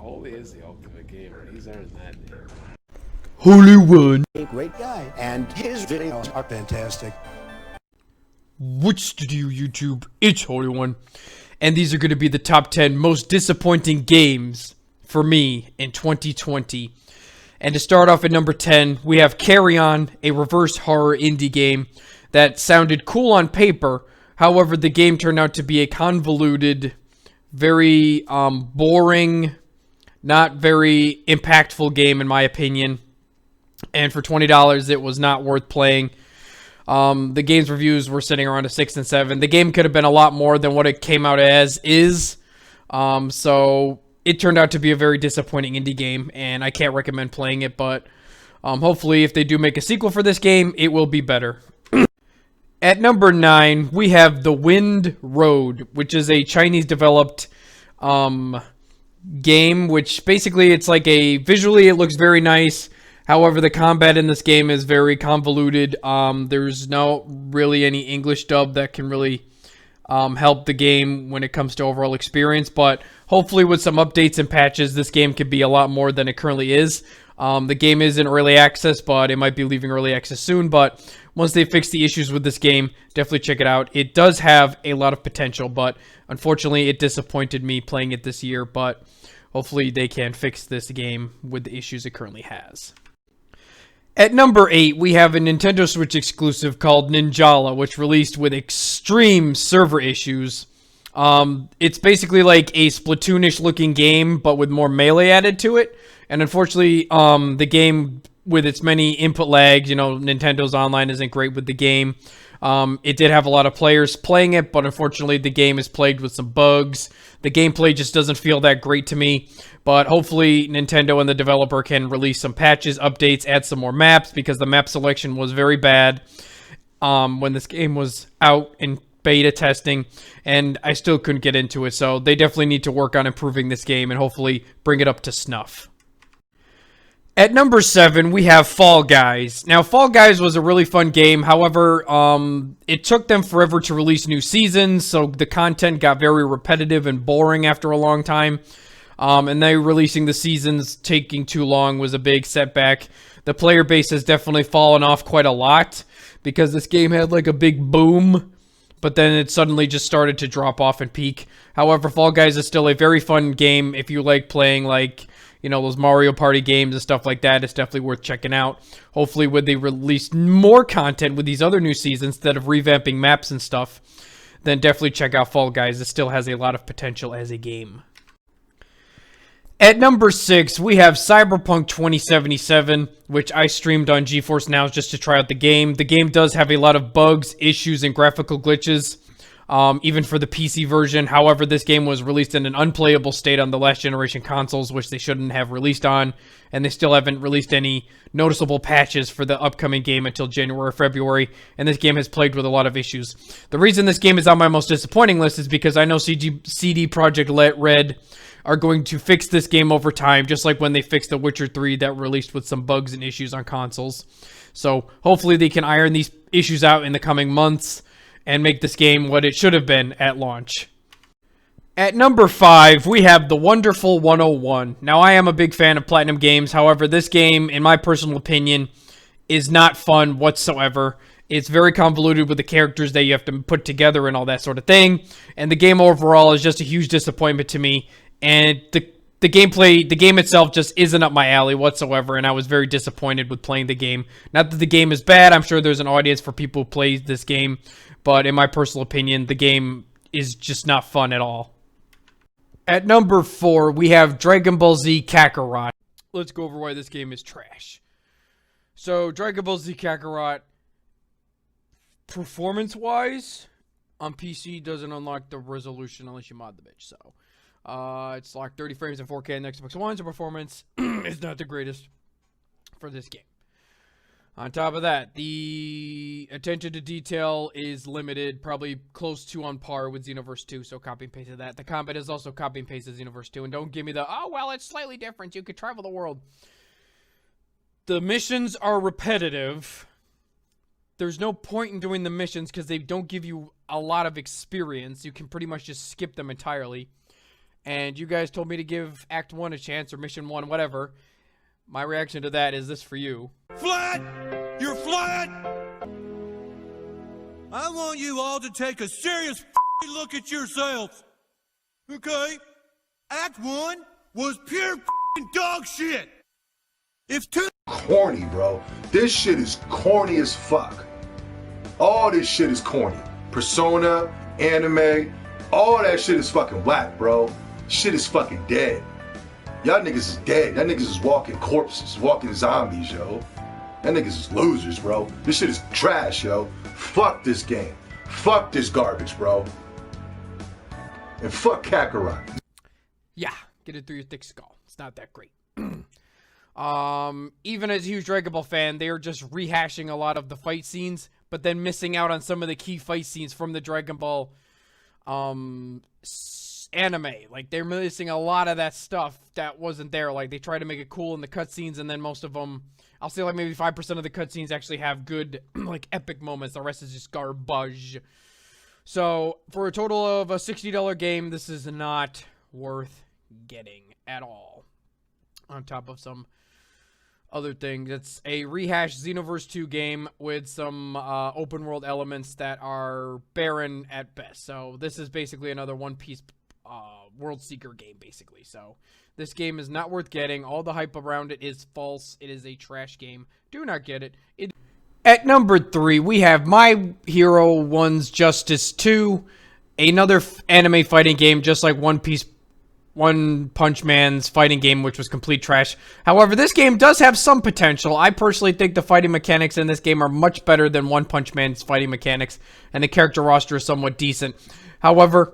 Holy is the ultimate gamer. He's earned that name. Holyone. A great guy, and his videos are fantastic. What's to do, YouTube? It's Holyone, and these are going to be the top 10 most disappointing games for me in 2020. And to start off at number 10, we have Carry On, a reverse horror indie game that sounded cool on paper. However, the game turned out to be a convoluted, very boring, not very impactful game in my opinion. And for $20, it was not worth playing. The game's reviews were sitting around a 6 and 7. The game could have been a lot more than what it came out as is. So it turned out to be a very disappointing indie game, and I can't recommend playing it, but hopefully if they do make a sequel for this game, it will be better. At number 9, we have The Wind Road, which is a Chinese-developed game, which basically it's like visually it looks very nice. However, the combat in this game is very convoluted. There's no really any English dub that can really help the game when it comes to overall experience. But hopefully with some updates and patches, this game could be a lot more than it currently is. The game is in early access, but it might be leaving early access soon. But once they fix the issues with this game, definitely check it out. It does have a lot of potential, but unfortunately it disappointed me playing it this year. But hopefully they can fix this game with the issues it currently has. At number 8, we have a Nintendo Switch exclusive called Ninjala, which released with extreme server issues. It's basically like a Splatoonish looking game, but with more melee added to it. And unfortunately, the game, with its many input lags, Nintendo's online isn't great with the game. It did have a lot of players playing it, but unfortunately the game is plagued with some bugs. The gameplay just doesn't feel that great to me, but hopefully Nintendo and the developer can release some patches, updates, add some more maps, because the map selection was very bad when this game was out in beta testing, and I still couldn't get into it, so they definitely need to work on improving this game and hopefully bring it up to snuff. At number 7, we have Fall Guys. Now, Fall Guys was a really fun game. However, it took them forever to release new seasons, so the content got very repetitive and boring after a long time. And they releasing the seasons taking too long was a big setback. The player base has definitely fallen off quite a lot because this game had like a big boom, but then it suddenly just started to drop off and peak. However, Fall Guys is still a very fun game if you like playing those Mario Party games and stuff like that. It's definitely worth checking out. Hopefully, when they release more content with these other new seasons, instead of revamping maps and stuff, then definitely check out Fall Guys. It still has a lot of potential as a game. At number 6, we have Cyberpunk 2077, which I streamed on GeForce Now just to try out the game. The game does have a lot of bugs, issues, and graphical glitches. Even for the PC version. However, this game was released in an unplayable state on the last generation consoles, which they shouldn't have released on, and they still haven't released any noticeable patches for the upcoming game until January or February, and this game has plagued with a lot of issues. The reason this game is on my most disappointing list is because I know CD Projekt Red are going to fix this game over time, just like when they fixed The Witcher 3 that released with some bugs and issues on consoles. So hopefully they can iron these issues out in the coming months and make this game what it should have been at launch. At number 5, we have The Wonderful 101. Now, I am a big fan of Platinum Games. However, this game, in my personal opinion, is not fun whatsoever. It's very convoluted with the characters that you have to put together and all that sort of thing. And the game overall is just a huge disappointment to me. And the gameplay, the game itself just isn't up my alley whatsoever, and I was very disappointed with playing the game. Not that the game is bad. I'm sure there's an audience for people who play this game. But in my personal opinion, the game is just not fun at all. At number 4, we have Dragon Ball Z Kakarot. Let's go over why this game is trash. So, Dragon Ball Z Kakarot, performance-wise, on PC doesn't unlock the resolution unless you mod the bitch. So, it's locked 30 frames in 4K on Xbox One, so performance is not the greatest for this game. On top of that, the attention to detail is limited, probably close to on par with Xenoverse 2, so copy and paste that. The combat is also copy and paste Xenoverse 2, and don't give me the, oh, well, it's slightly different, you could travel the world. The missions are repetitive. There's no point in doing the missions because they don't give you a lot of experience. You can pretty much just skip them entirely. and you guys told me to give Act 1 a chance, or Mission 1, whatever. My reaction to that is this for you. Flat! You're flat! I want you all to take a serious look at yourselves. Okay? Act 1 was pure dog shit. If two... Corny, bro. This shit is corny as fuck. All this shit is corny. Persona, anime, all that shit is fucking whack, bro. Shit is fucking dead. Y'all niggas is dead. Y'all niggas is walking corpses, walking zombies, yo. Y'all niggas is losers, bro. This shit is trash, yo. Fuck this game. Fuck this garbage, bro. And fuck Kakarot. Yeah, get it through your thick skull. It's not that great. Even as a huge Dragon Ball fan, they are just rehashing a lot of the fight scenes, but then missing out on some of the key fight scenes from the Dragon Ball anime. Like, they're missing a lot of that stuff that wasn't there. Like, they try to make it cool in the cutscenes, and then most of them, I'll say like maybe 5% of the cutscenes actually have good, like, epic moments. The rest is just garbage. So, for a total of a $60 game, this is not worth getting at all. On top of some other things, it's a rehashed Xenoverse 2 game with some open world elements that are barren at best. So this is basically another One Piece World Seeker game, basically. So this game is not worth getting. All the hype around it is false. It is a trash game. Do not get it. At number 3, we have My Hero 1's Justice 2, another anime fighting game just like One Punch Man's fighting game, which was complete trash. However, this game does have some potential. I personally think the fighting mechanics in this game are much better than One Punch Man's fighting mechanics, and the character roster is somewhat decent. However,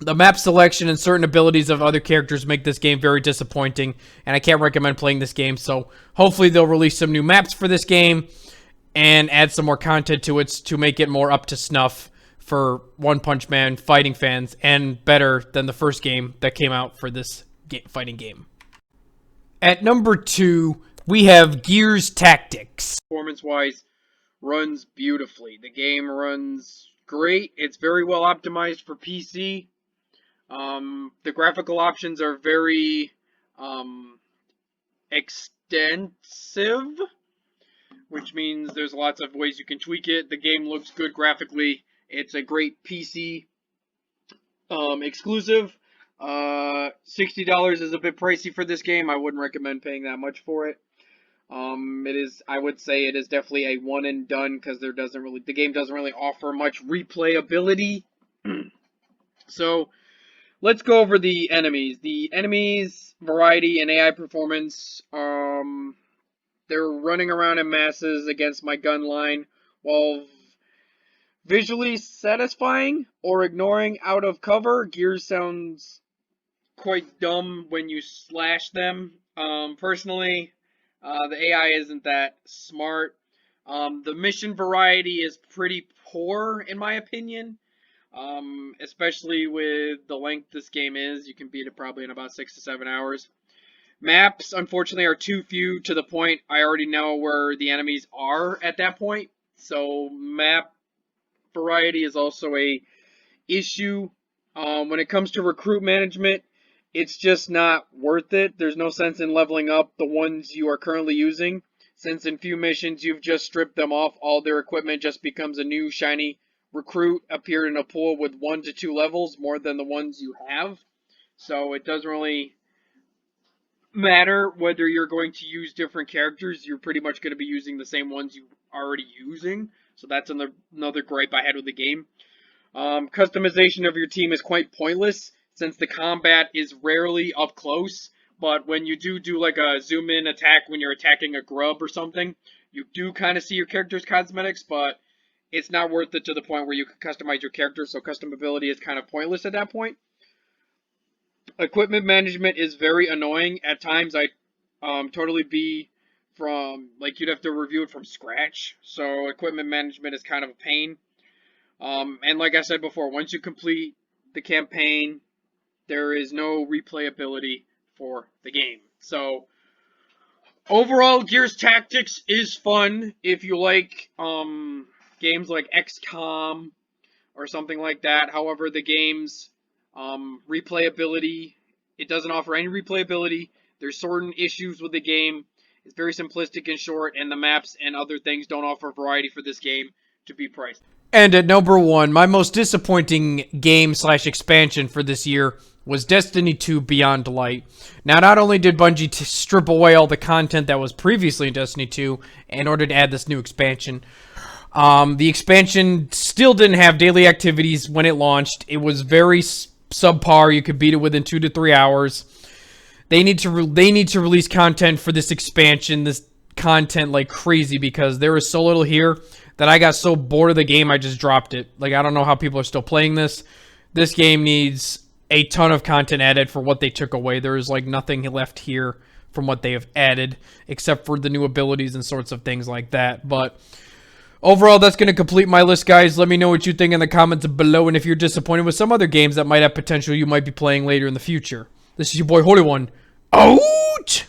the map selection and certain abilities of other characters make this game very disappointing, and I can't recommend playing this game, so hopefully they'll release some new maps for this game and add some more content to it to make it more up to snuff for One Punch Man fighting fans, and better than the first game that came out for this fighting game. At number 2, we have Gears Tactics. Performance-wise, runs beautifully. The game runs great. It's very well optimized for PC. The graphical options are very extensive, which means there's lots of ways you can tweak it. The game looks good graphically. It's a great PC exclusive. $60 is a bit pricey for this game. I wouldn't recommend paying that much for it. I would say it is definitely a one and done, because the game doesn't really offer much replayability. So let's go over the enemies. The enemies variety and AI performance. They're running around in masses against my gun line, while visually satisfying or ignoring out of cover. Gears sounds quite dumb when you slash them. Personally, the AI isn't that smart. The mission variety is pretty poor, in my opinion. Especially with the length this game is. You can beat it probably in about 6 to 7 hours. Maps, unfortunately, are too few to the point I already know where the enemies are at that point. So map variety is also a issue. When it comes to recruit management, it's just not worth it. There's no sense in leveling up the ones you are currently using, since in few missions you've just stripped them off. All their equipment just becomes a new shiny recruit appeared in a pool with 1 to 2 levels more than the ones you have. So it doesn't really matter whether you're going to use different characters. You're pretty much going to be using the same ones you're already using. So that's another gripe I had with the game. Customization of your team is quite pointless, since the combat is rarely up close. But when you do like a zoom in attack when you're attacking a grub or something, you do kind of see your character's cosmetics, but it's not worth it to the point where you can customize your character, so customability is kind of pointless at that point. Equipment management is very annoying. At times I totally be from, like, you'd have to review it from scratch, so equipment management is kind of a pain. And like I said before, once you complete the campaign, there is no replayability for the game. So overall, Gears Tactics is fun if you like games like XCOM or something like that. However, the game's Replayability, it doesn't offer any replayability. There's certain issues with the game. It's very simplistic and short, and the maps and other things don't offer variety for this game to be priced. And at number 1, my most disappointing game/expansion for this year was Destiny 2 Beyond Light. Now, not only did Bungie strip away all the content that was previously in Destiny 2 in order to add this new expansion, the expansion still didn't have daily activities when it launched. It was very subpar. You could beat it within 2 to 3 hours. They need to release content for this expansion, this content like crazy, because there is so little here that I got so bored of the game I just dropped it. Like, I don't know how people are still playing this. This game needs a ton of content added for what they took away. There is like nothing left here from what they have added, except for the new abilities and sorts of things like that. But overall, that's going to complete my list, guys. Let me know what you think in the comments below, and if you're disappointed with some other games that might have potential you might be playing later in the future. This is your boy Holyone. Out!